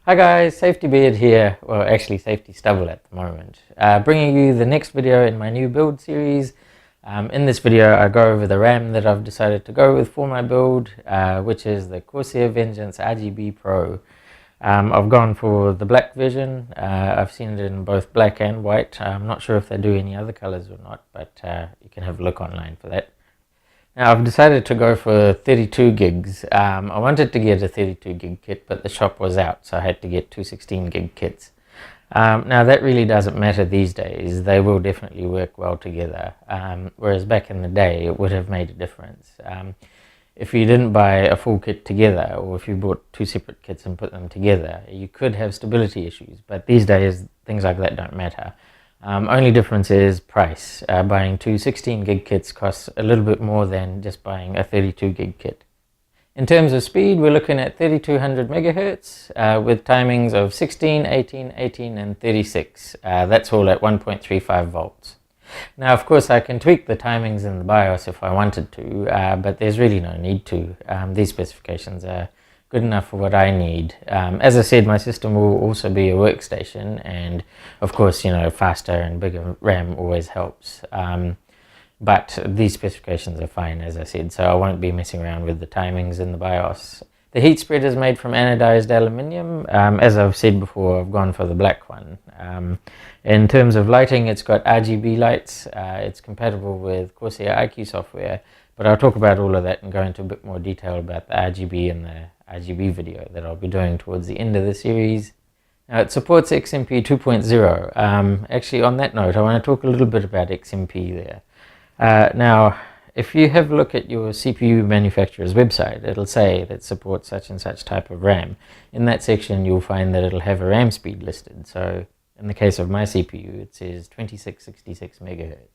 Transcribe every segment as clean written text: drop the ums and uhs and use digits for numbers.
Hi guys, Safety Beard here, well actually Safety Stubble at the moment, bringing you the next video in my new build series. In this video I go over the RAM that I've decided to go with for my build, which is the Corsair Vengeance RGB Pro. I've gone for the black version. I've seen it in both black and white. I'm not sure if they do any other colors or not, but you can have a look online for that. Now I've decided to go for 32 gigs. I wanted to get a 32 gig kit, but the shop was out, so I had to get two 16 gig kits. Now that really doesn't matter these days. They will definitely work well together, whereas back in the day it would have made a difference. If you didn't buy a full kit together, or if you bought two separate kits and put them together, you could have stability issues, but these days things like that don't matter. Only difference is price. Buying two 16 gig kits costs a little bit more than just buying a 32 gig kit. In terms of speed, we're looking at 3200 megahertz with timings of 16, 18, 18 and 36. That's all at 1.35 volts. Now of course I can tweak the timings in the BIOS if I wanted to, but there's really no need to. These specifications are good enough for what I need. As I said, my system will also be a workstation, and of course, you know, faster and bigger RAM always helps. But these specifications are fine, as I said, so I won't be messing around with the timings in the BIOS. The heat spreader is made from anodized aluminium. As I've said before, I've gone for the black one. In terms of lighting, it's got RGB lights. It's compatible with Corsair IQ software, but I'll talk about all of that and go into a bit more detail about the RGB in the RGB video that I'll be doing towards the end of the series. Now it supports XMP 2.0. Actually, on that note, I want to talk a little bit about XMP there. Now, if you have a look at your CPU manufacturer's website, it'll say that it supports such and such type of RAM. In that section, you'll find that it'll have a RAM speed listed. So in the case of my CPU, it says 2666 megahertz.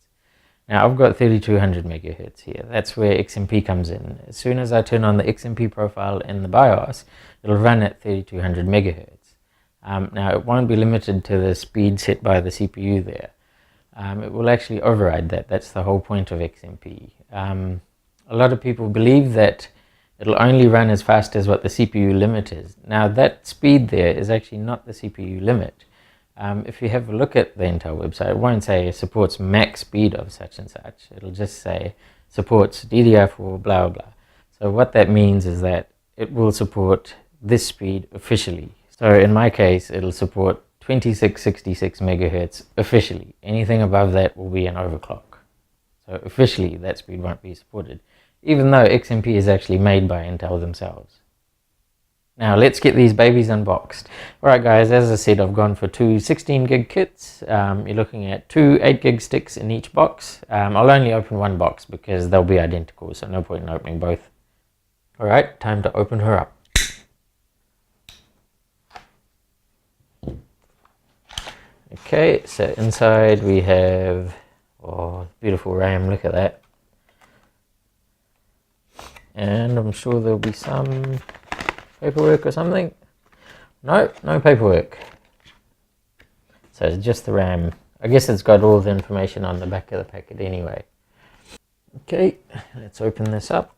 Now I've got 3200 megahertz here. That's where XMP comes in. As soon as I turn on the XMP profile in the BIOS, it'll run at 3200 megahertz. Now it won't be limited to the speed set by the CPU there. It will actually override that. That's the whole point of XMP. A lot of people believe that it'll only run as fast as what the CPU limit is. Now that speed there is actually not the CPU limit. If you have a look at the Intel website, it won't say it supports max speed of such and such. It'll just say supports DDR4 blah blah. So what that means is that it will support this speed officially. So in my case, it'll support 2666 megahertz officially. Anything above that will be an overclock. So officially that speed won't be supported, even though XMP is actually made by Intel themselves. Now let's get these babies unboxed. Alright guys, as I said, I've gone for two 16 gig kits. You're looking at two 8 gig sticks in each box. I'll only open one box because they'll be identical, so no point in opening both. Alright, time to open her up. Okay, so inside we have, oh, beautiful RAM, look at that. And I'm sure there'll be some paperwork or something. No, no paperwork. So it's just the RAM. I guess it's got all the information on the back of the packet anyway. Okay, let's open this up.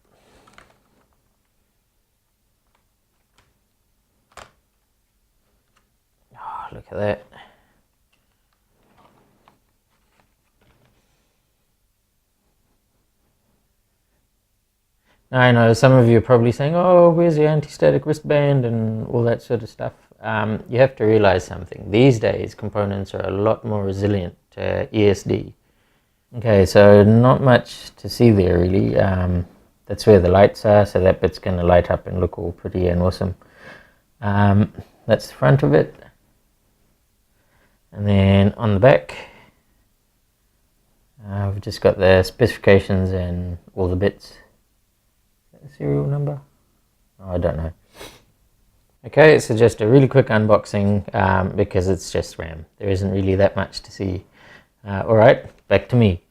Oh, look at that. Now, I know some of you are probably saying, oh, where's the anti-static wristband and all that sort of stuff. You have to realize something. These days, components are a lot more resilient to ESD. Okay, so not much to see there really. That's where the lights are, so that bit's going to light up and look all pretty and awesome. That's the front of it. And then on the back, we've just got the specifications and all the bits. Serial number? Oh, I don't know. Okay, so just a really quick unboxing because it's just RAM. There isn't really that much to see. Alright, back to me.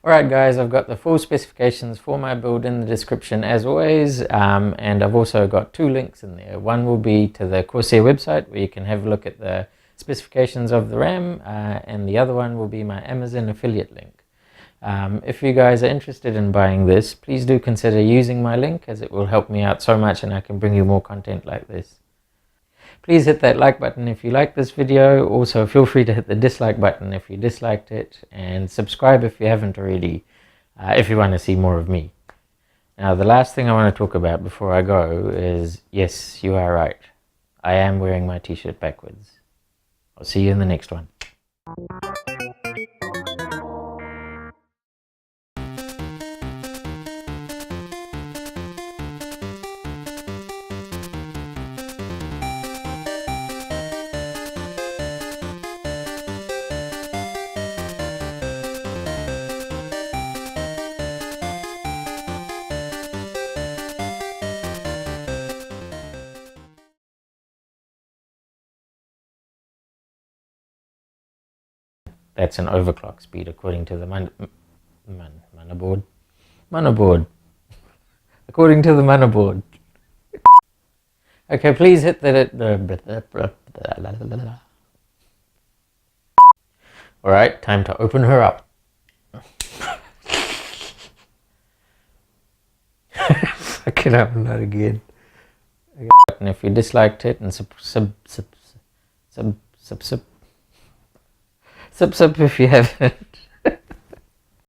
Alright guys, I've got the full specifications for my build in the description as always, and I've also got two links in there. One will be to the Corsair website where you can have a look at the specifications of the RAM, and the other one will be my Amazon affiliate link. If you guys are interested in buying this, please do consider using my link, as it will help me out so much and I can bring you more content like this. Please hit that like button if you like this video. Also, feel free to hit the dislike button if you disliked it, and subscribe if you haven't already, if you want to see more of me. Now, the last thing I want to talk about before I go is, yes, you are right. I am wearing my t-shirt backwards. I'll see you in the next one. That's an overclock speed according to the motherboard. According to the motherboard. Okay, please hit the Alright, time to open her up. Fuck it up, not again. And if you disliked it, and sub if you haven't.